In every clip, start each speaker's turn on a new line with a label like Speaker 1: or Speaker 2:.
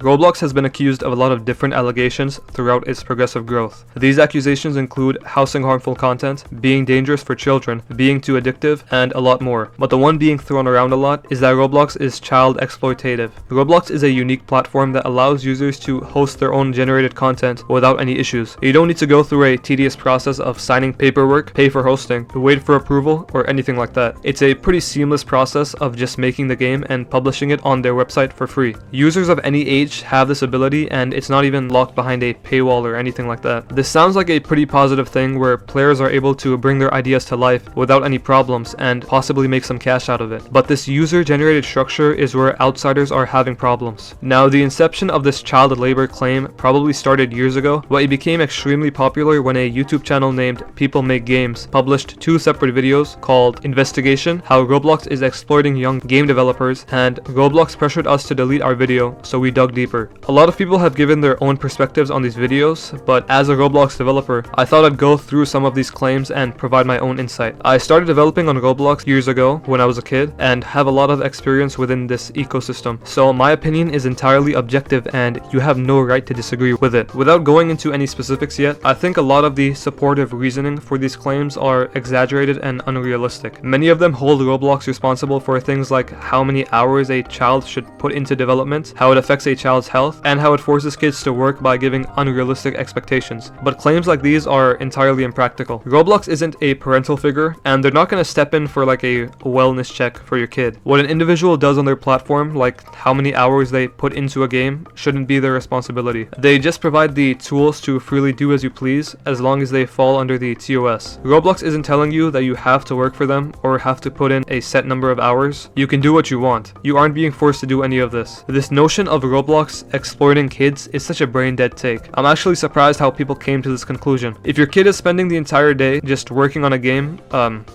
Speaker 1: Roblox has been accused of a lot of different allegations throughout its progressive growth. These accusations include housing harmful content, being dangerous for children, being too addictive, and a lot more. But the one being thrown around a lot is that Roblox is child exploitative. Roblox is a unique platform that allows users to host their own generated content without any issues. You don't need to go through a tedious process of signing paperwork, pay for hosting, wait for approval, or anything like that. It's a pretty seamless process of just making the game and publishing it on their website for free. Users of any age have this ability, and it's not even locked behind a paywall or anything like that. This sounds like a pretty positive thing where players are able to bring their ideas to life without any problems and possibly make some cash out of it. But this user-generated structure is where outsiders are having problems. Now, the inception of this child labor claim probably started years ago, but it became extremely popular when a YouTube channel named People Make Games published two separate videos called Investigation: How Roblox is Exploiting Young Game Developers and Roblox Pressured Us to Delete Our Video, so we dug deeper. A lot of people have given their own perspectives on these videos, but as a Roblox developer, I thought I'd go through some of these claims and provide my own insight. I started developing on Roblox years ago when I was a kid and have a lot of experience within this ecosystem, so my opinion is entirely objective and you have no right to disagree with it. Without going into any specifics yet, I think a lot of the supportive reasoning for these claims are exaggerated and unrealistic. Many of them hold Roblox responsible for things like how many hours a child should put into development, how it affects a child's health, and how it forces kids to work by giving unrealistic expectations. But claims like these are entirely impractical. Roblox isn't a parental figure, and they're not going to step in for like a wellness check for your kid. What an individual does on their platform, like how many hours they put into a game, shouldn't be their responsibility. They just provide the tools to freely do as you please, as long as they fall under the TOS. Roblox isn't telling you that you have to work for them or have to put in a set number of hours. You can do what you want. You aren't being forced to do any of this. This notion of Roblox exploiting kids is such a brain-dead take. I'm actually surprised how people came to this conclusion. If your kid is spending the entire day just working on a game,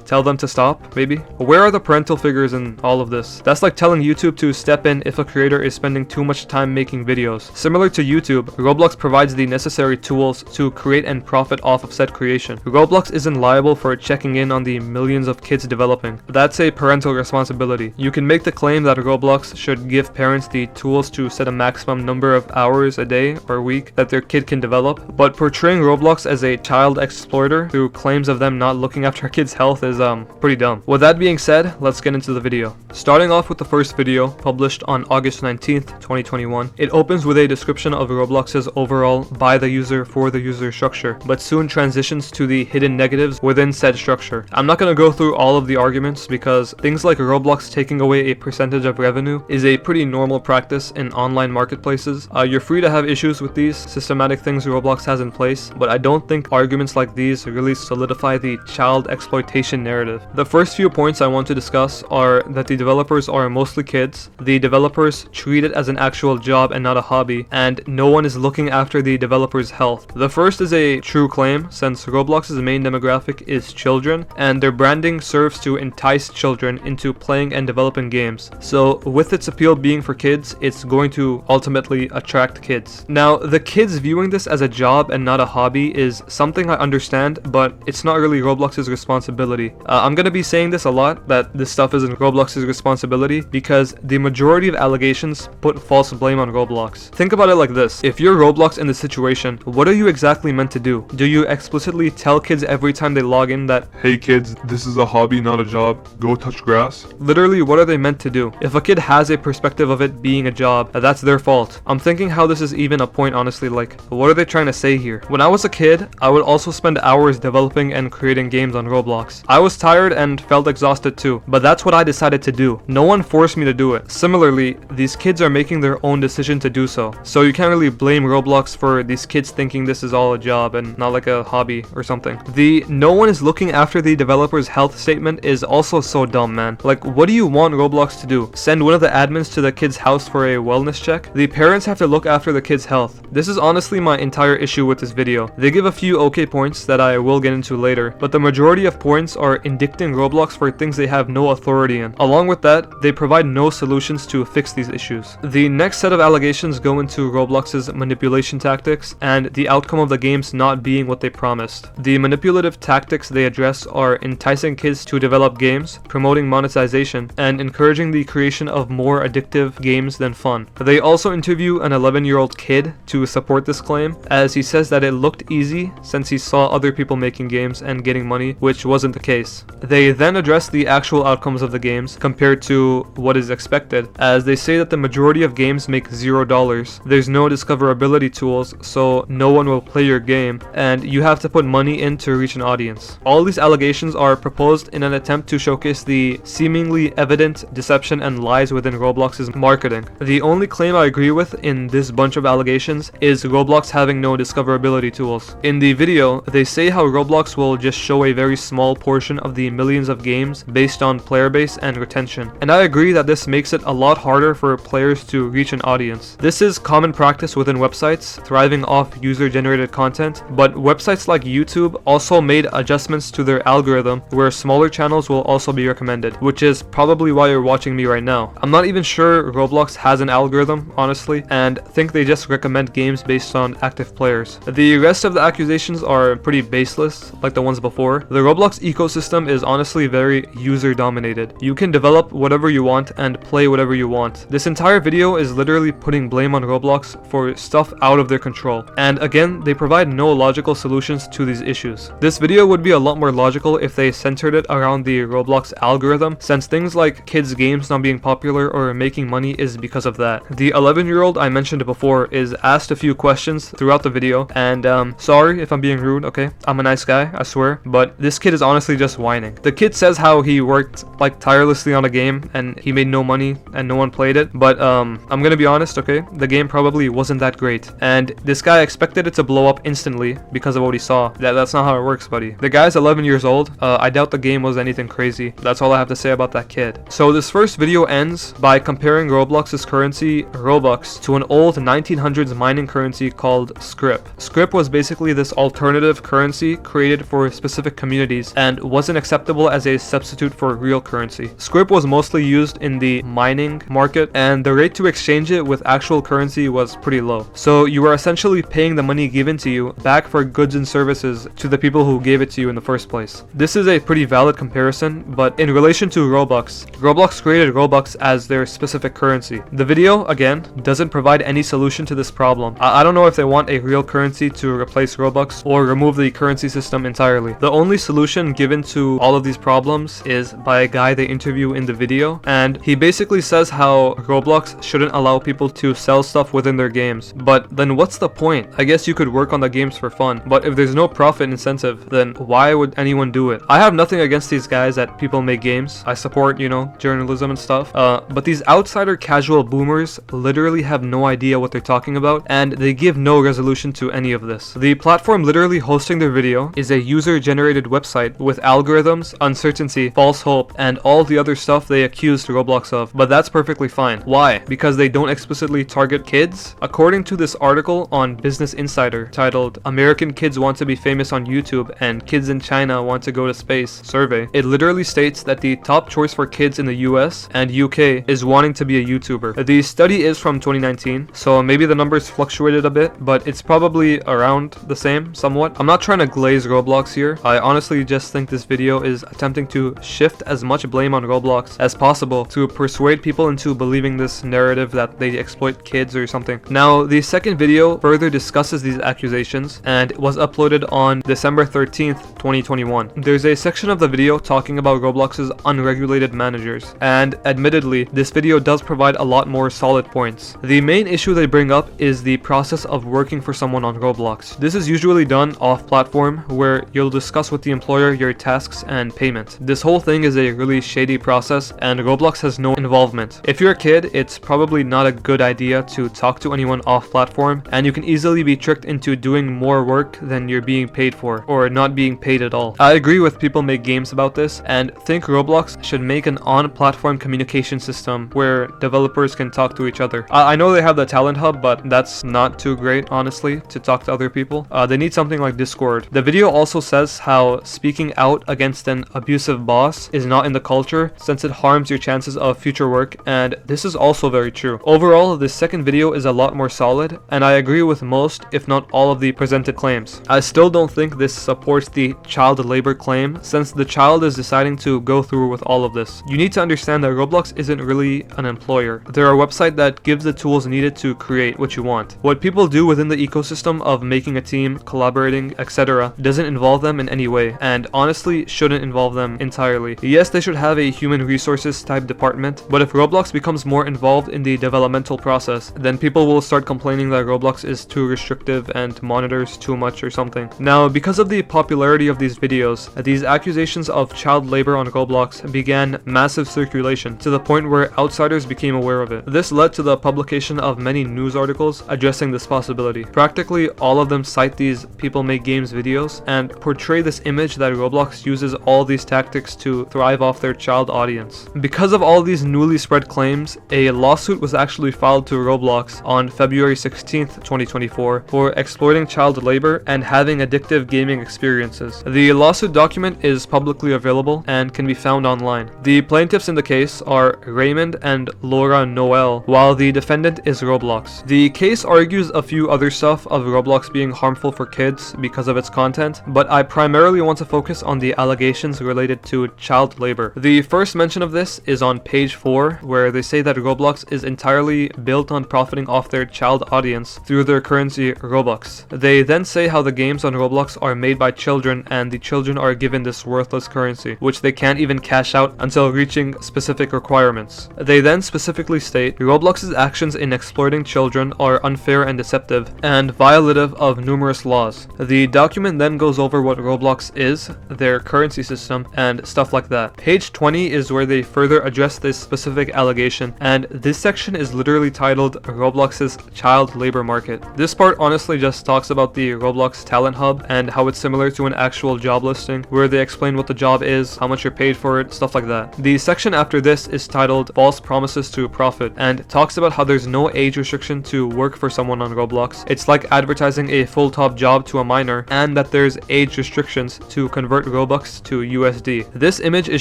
Speaker 1: tell them to stop, maybe? Where are the parental figures in all of this? That's like telling YouTube to step in if a creator is spending too much time making videos. Similar to YouTube, Roblox provides the necessary tools to create and profit off of said creation. Roblox isn't liable for checking in on the millions of kids developing. That's a parental responsibility. You can make the claim that Roblox should give parents the tools to set a maximum number of hours a day or week that their kid can develop, but portraying Roblox as a child exploiter through claims of them not looking after a kid's health is pretty dumb. With that being said, let's get into the video. Starting off with the first video, published on August 19th, 2021, it opens with a description of Roblox's overall by the user for the user structure, but soon transitions to the hidden negatives within said structure. I'm not going to go through all of the arguments because things like Roblox taking away a percentage of revenue is a pretty normal practice in online marketplaces. You're free to have issues with these systematic things Roblox has in place, but I don't think arguments like these really solidify the child exploitation narrative. The first few points I want to discuss are that the developers are mostly kids, the developers treat it as an actual job and not a hobby, and no one is looking after the developers' health. The first is a true claim, since Roblox's main demographic is children, and their branding serves to entice children into playing and developing games. So with its appeal being for kids, it's going to ultimately attract kids. Now, the kids viewing this as a job and not a hobby is something I understand, but it's not really Roblox's responsibility. I'm gonna be saying this a lot, that this stuff isn't Roblox's responsibility, because the majority of allegations put false blame on Roblox. Think about it like this: if you're Roblox in this situation, what are you exactly meant to do? Do you explicitly tell kids every time they log in that,
Speaker 2: "Hey kids, this is a hobby, not a job. Go touch grass"?
Speaker 1: Literally, what are they meant to do? If a kid has a perspective of it being a job, that's their fault. I'm thinking how this is even a point, honestly. Like, what are they trying to say here? When I was a kid, I would also spend hours developing and creating games on Roblox. I was tired and felt exhausted too, but that's what I decided to do. No one forced me to do it. Similarly, these kids are making their own decision to do so you can't really blame Roblox for these kids thinking this is all a job and not like a hobby or something. The no one is looking after the developer's health statement is also so dumb, man. Like, what do you want Roblox to do? Send one of the admins to the kid's house for a wellness check? The parents have to look after the kid's health. This is honestly my entire issue with this video. They give a few okay points that I will get into later, but the majority of points are indicting Roblox for things they have no authority in. Along with that, they provide no solutions to fix these issues. The next set of allegations go into Roblox's manipulation tactics and the outcome of the games not being what they promised. The manipulative tactics they address are enticing kids to develop games, promoting monetization, and encouraging the creation of more addictive games than fun. They also also interview an 11-year-old kid to support this claim, as he says that it looked easy since he saw other people making games and getting money, which wasn't the case. They then address the actual outcomes of the games compared to what is expected, as they say that the majority of games make $0. There's no discoverability tools, so no one will play your game, and you have to put money in to reach an audience. All these allegations are proposed in an attempt to showcase the seemingly evident deception and lies within Roblox's marketing. The only claim I agree with in this bunch of allegations is Roblox having no discoverability tools. In the video, they say how Roblox will just show a very small portion of the millions of games based on player base and retention. And I agree that this makes it a lot harder for players to reach an audience. This is common practice within websites thriving off user-generated content, but websites like YouTube also made adjustments to their algorithm where smaller channels will also be recommended, which is probably why you're watching me right now. I'm not even sure Roblox has an algorithm, honestly, and think they just recommend games based on active players. The rest of the accusations are pretty baseless, like the ones before. The Roblox ecosystem is honestly very user-dominated. You can develop whatever you want and play whatever you want. This entire video is literally putting blame on Roblox for stuff out of their control. And again, they provide no logical solutions to these issues. This video would be a lot more logical if they centered it around the Roblox algorithm, since things like kids' games not being popular or making money is because of that. The 11-year-old I mentioned before is asked a few questions throughout the video, and sorry if I'm being rude, okay? I'm a nice guy, I swear, but this kid is honestly just whining. The kid says how he worked like tirelessly on a game and he made no money and no one played it, but I'm gonna be honest, okay? The game probably wasn't that great, and this guy expected it to blow up instantly because of what he saw. That's not how it works, buddy. The guy's 11 years old. I doubt the game was anything crazy. That's all I have to say about that kid. So this first video ends by comparing Roblox's currency, Robux, to an old 1900s mining currency called Scrip. Scrip was basically this alternative currency created for specific communities and wasn't acceptable as a substitute for real currency. Scrip was mostly used in the mining market, and the rate to exchange it with actual currency was pretty low. So you were essentially paying the money given to you back for goods and services to the people who gave it to you in the first place. This is a pretty valid comparison, but in relation to Roblox, Roblox created Robux as their specific currency. The video, again, doesn't provide any solution to this problem. I don't know if they want a real currency to replace Robux or remove the currency system entirely. The only solution given to all of these problems is by a guy they interview in the video, and he basically says how Roblox shouldn't allow people to sell stuff within their games. But then what's the point? I guess you could work on the games for fun, but if there's no profit incentive, then why would anyone do it? I have nothing against these guys that people make games. I support, you know, journalism and stuff, but these outsider casual boomers literally have no idea what they're talking about, and they give no resolution to any of this. The platform literally hosting their video is a user-generated website with algorithms, uncertainty, false hope, and all the other stuff they accused Roblox of, but that's perfectly fine. Why? Because they don't explicitly target kids? According to this article on Business Insider titled "American Kids Want to Be Famous on YouTube and Kids in China Want to Go to Space" survey, it literally states that the top choice for kids in the US and UK is wanting to be a YouTuber. The study is from 2019, so maybe the numbers fluctuated a bit, but it's probably around the same somewhat. I'm not trying to glaze Roblox here. I honestly just think this video is attempting to shift as much blame on Roblox as possible to persuade people into believing this narrative that they exploit kids or something. Now, the second video further discusses these accusations and was uploaded on December 13th, 2021. There's a section of the video talking about Roblox's unregulated managers, and admittedly, this video does provide a lot more solid points. The main issue they bring up is the process of working for someone on Roblox. This is usually done off-platform, where you'll discuss with the employer your tasks and payment. This whole thing is a really shady process, and Roblox has no involvement. If you're a kid, it's probably not a good idea to talk to anyone off-platform, and you can easily be tricked into doing more work than you're being paid for, or not being paid at all. I agree with people make games about this, and think Roblox should make an on-platform communication system where developers can talk to each other. I know they have the Talent Hub, but that's not too great, honestly, to talk to other people. They need something like Discord. The video also says how speaking out against an abusive boss is not in the culture, since it harms your chances of future work, and this is also very true. Overall, this second video is a lot more solid, and I agree with most, if not all, of the presented claims. I still don't think this supports the child labor claim, since the child is deciding to go through with all of this. You need to understand that Roblox isn't really an employer. They're a website that but gives the tools needed to create what you want. What people do within the ecosystem of making a team, collaborating, etc. doesn't involve them in any way, and honestly shouldn't involve them entirely. Yes, they should have a human resources type department, but if Roblox becomes more involved in the developmental process, then people will start complaining that Roblox is too restrictive and monitors too much or something. Now, because of the popularity of these videos, these accusations of child labor on Roblox began massive circulation to the point where outsiders became aware of it. This led to the publication of many news articles addressing this possibility. Practically all of them cite these people make games videos and portray this image that Roblox uses all these tactics to thrive off their child audience. Because of all these newly spread claims, a lawsuit was actually filed to Roblox on February 16th, 2024 for exploiting child labor and having addictive gaming experiences. The lawsuit document is publicly available and can be found online. The plaintiffs in the case are Raymond and Laura Noel, while the defendant is Roblox. The case argues a few other stuff of Roblox being harmful for kids because of its content, but I primarily want to focus on the allegations related to child labor. The first mention of this is on page 4, where they say that Roblox is entirely built on profiting off their child audience through their currency Robux. They then say how the games on Roblox are made by children and the children are given this worthless currency, which they can't even cash out until reaching specific requirements. They then specifically state Roblox's actions in exploiting children are unfair and deceptive and violative of numerous laws. The document then goes over what Roblox is, their currency system, and stuff like that. Page 20 is where they further address this specific allegation, and this section is literally titled Roblox's child labor market. This part honestly just talks about the Roblox talent hub and how it's similar to an actual job listing, where they explain what the job is, how much you're paid for it, stuff like that. The section after this is titled False Promises to Profit and talks about how there's no age restriction to work for someone on Roblox. It's like advertising a full-time job to a minor, and that there's age restrictions to convert Robux to USD. This image is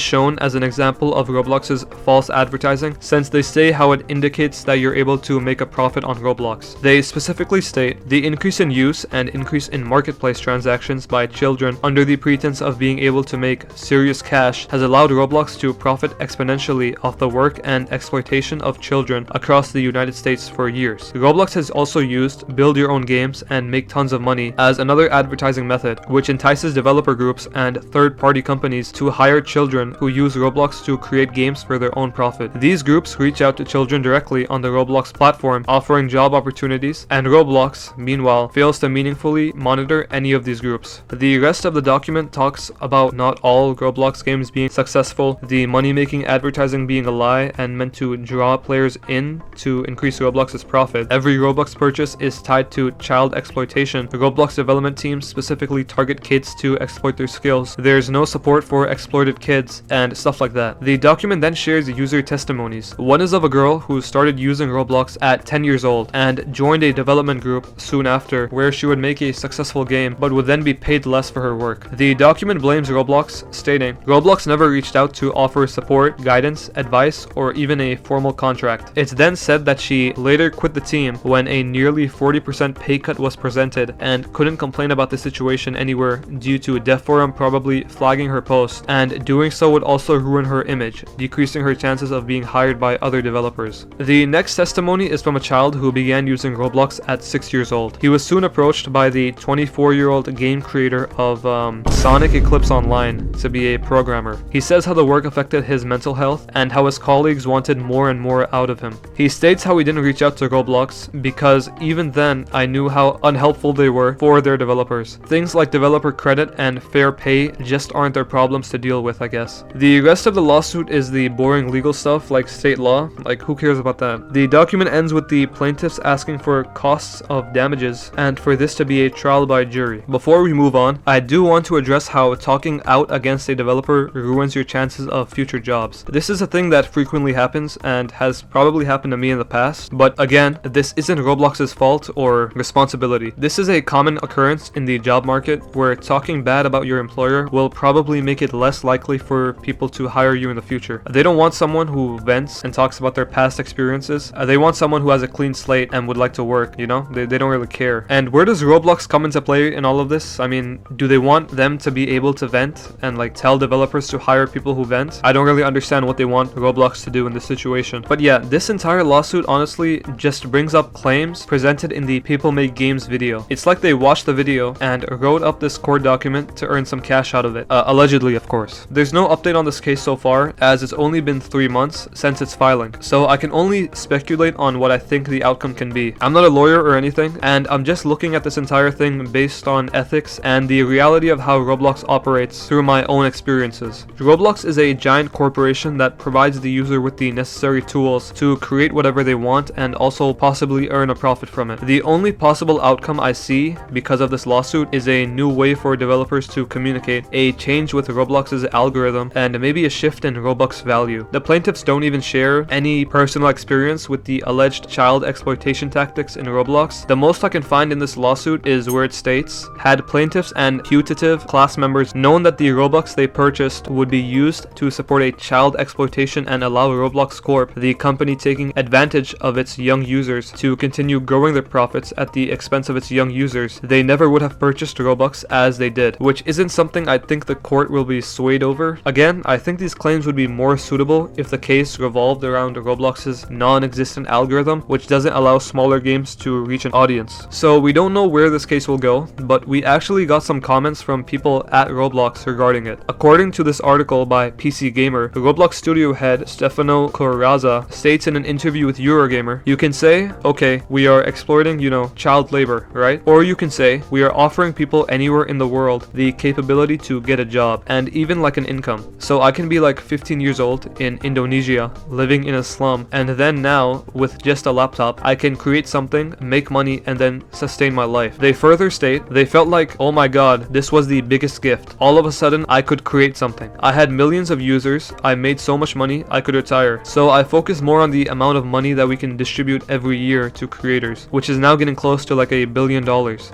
Speaker 1: shown as an example of Roblox's false advertising, since they say how it indicates that you're able to make a profit on Roblox. They specifically state the increase in use and increase in marketplace transactions by children under the pretense of being able to make serious cash has allowed Roblox to profit exponentially off the work and exploitation of children across the United States for years. Roblox has also used build your own games and make tons of money as another advertising method, which entices developer groups and third-party companies to hire children who use Roblox to create games for their own profit. These groups reach out to children directly on the Roblox platform, offering job opportunities, and Roblox, meanwhile, fails to meaningfully monitor any of these groups. The rest of the document talks about not all Roblox games being successful, the money-making advertising being a lie and meant to draw players in to increase Roblox's profit. Every Roblox purchase is tied to child exploitation. The Roblox development teams specifically target kids to exploit their skills. There's no support for exploited kids and stuff like that. The document then shares user testimonies. One is of a girl who started using Roblox at 10 years old and joined a development group soon after, where she would make a successful game but would then be paid less for her work. The document blames Roblox, stating, Roblox never reached out to offer support, guidance, advice, or even a formal contract. It's then said that she later quit the team when a nearly 40% pay cut was presented and couldn't complain about the situation anywhere due to Dev Forum probably flagging her post, and doing so would also ruin her image, decreasing her chances of being hired by other developers. The next testimony is from a child who began using Roblox at 6 years old. He was soon approached by the 24-year-old game creator of Sonic Eclipse Online to be a programmer. He says how the work affected his mental health and how his colleagues wanted more and more out of him. He states how he didn't reach out to Roblox because even then I knew how unhelpful they were for their developers. Things like developer credit and fair pay just aren't their problems to deal with, I guess. The rest of the lawsuit is the boring legal stuff like state law. Like, who cares about that? The document ends with the plaintiffs asking for costs of damages and for this to be a trial by jury. Before we move on, I do want to address how talking out against a developer ruins your chances of future jobs. This is a thing that frequently happens and has probably happened to me in the past, but again, this isn't Roblox's fault or responsibility. This is a common occurrence in the job market where talking bad about your employer will probably make it less likely for people to hire you in the future. They don't want someone who vents and talks about their past experiences. They want someone who has a clean slate and would like to work, you know? They don't really care. And where does Roblox come into play in all of this? I mean, do they want them to be able to vent and like tell developers to hire people who vent? I don't really understand what they want Roblox to do in this situation. But yeah, this entire lawsuit honestly just brings up claims presented in the People Make Games video. It's like they watched the video and wrote up this court document to earn some cash out of it. Allegedly, of course. There's no update on this case so far, as it's only been 3 months since its filing, so I can only speculate on what I think the outcome can be. I'm not a lawyer or anything, and I'm just looking at this entire thing based on ethics and the reality of how Roblox operates through my own experiences. Roblox is a giant corporation that provides the user with the necessary tools to create whatever they want and also possibly earn a profit from it. The only possible outcome I see because of this lawsuit is a new way for developers to communicate, a change with Roblox's algorithm, and maybe a shift in Robux value. The plaintiffs don't even share any personal experience with the alleged child exploitation tactics in Roblox. The most I can find in this lawsuit is where it states, had plaintiffs and putative class members known that the Robux they purchased would be used to support a child exploitation and allow Roblox Corp, the company taking advantage of its young users to continue growing their profits at the expense of its young users, they never would have purchased Robux as they did, which isn't something I think the court will be swayed over. Again, I think these claims would be more suitable if the case revolved around Roblox's non-existent algorithm, which doesn't allow smaller games to reach an audience. So we don't know where this case will go, but we actually got some comments from people at Roblox regarding it. According to this article by PC Gamer, Roblox studio head Stefano Corazza states in an interview with Eurogamer, you can say, okay, we are exploiting, child labor, right? Or you can say, we are offering people anywhere in the world the capability to get a job and even like an income. So I can be like 15 years old in Indonesia, living in a slum, and then now with just a laptop, I can create something, make money, and then sustain my life. They further state, they felt like, oh my god, this was the biggest gift. All of a sudden, I could create something. I had millions of users, I made so much money, I could retire. So I focus more on the amount of money that we can distribute every year to creators, which is now getting close to like $1 billion,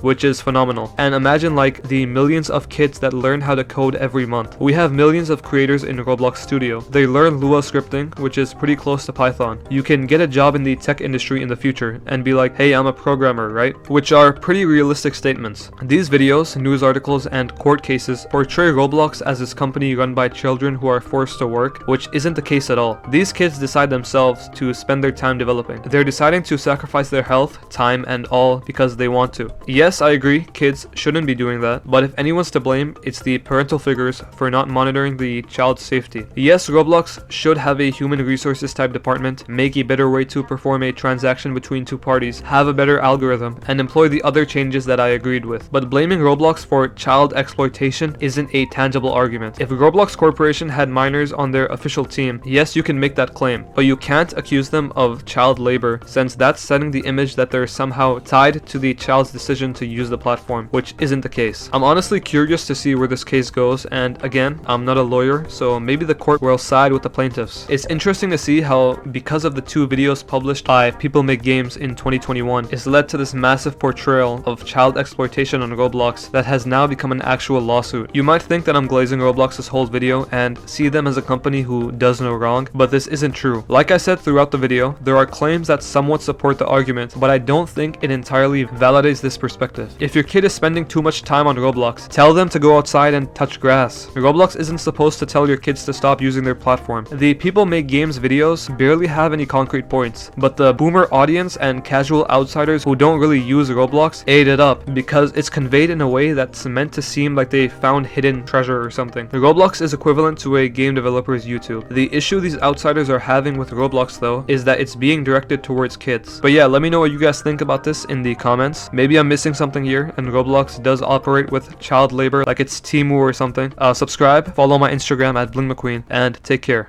Speaker 1: which is phenomenal. And imagine like the millions of kids that learn how to code every month. We have millions of creators in Roblox Studio. They learn Lua scripting, which is pretty close to Python. You can get a job in the tech industry in the future and be like, hey, I'm a programmer, right? Which are pretty realistic statements. These videos, news articles, and court cases portray Roblox as this company run by children who are forced to work, which isn't the case at all. These kids decide themselves to spend their time developing. They're deciding to sacrifice their health, time, and all because they want to. Yes, I agree, kids shouldn't be doing that, but if anyone's to blame, it's the parental figures for not monitoring the child's safety. Yes, Roblox should have a human resources type department, make a better way to perform a transaction between two parties, have a better algorithm, and employ the other changes that I agreed with. But blaming Roblox for child exploitation isn't a tangible argument. If Roblox Corporation had minors on their official team, yes, you can make that claim, but you can't accuse them of child labor, since that's setting the image that they're somehow tied to the child's decision to use the platform, which isn't the case. I'm honestly curious to see where this case goes, and again, I'm not a lawyer, so maybe the court will side with the plaintiffs. It's interesting to see how, because of the 2 videos published by People Make Games in 2021, it's led to this massive portrayal of child exploitation on Roblox that has now become an actual lawsuit. You might think that I'm glazing Roblox's whole video and see them as a company who does no wrong, but this isn't true. Like I said throughout the video, there are claims that somewhat support the argument, but I don't think it entirely validates this perspective. If your kid is spending too much time on Roblox, tell them to go outside and touch grass. Roblox isn't supposed to tell your kids to stop using their platform. The People Make Games videos barely have any concrete points, but the boomer audience and casual outsiders who don't really use Roblox ate it up because it's conveyed in a way that's meant to seem like they found hidden treasure or something. Roblox is equivalent to a game developer's YouTube. The issue these outsiders are having with Roblox though is that it's being directed towards kids. But yeah, let me know what you guys think about this in the comments. Maybe I'm missing something here and Roblox does operate with child labor like it's Temu or something. Subscribe, follow my Instagram at BlingMcQueen, and take care.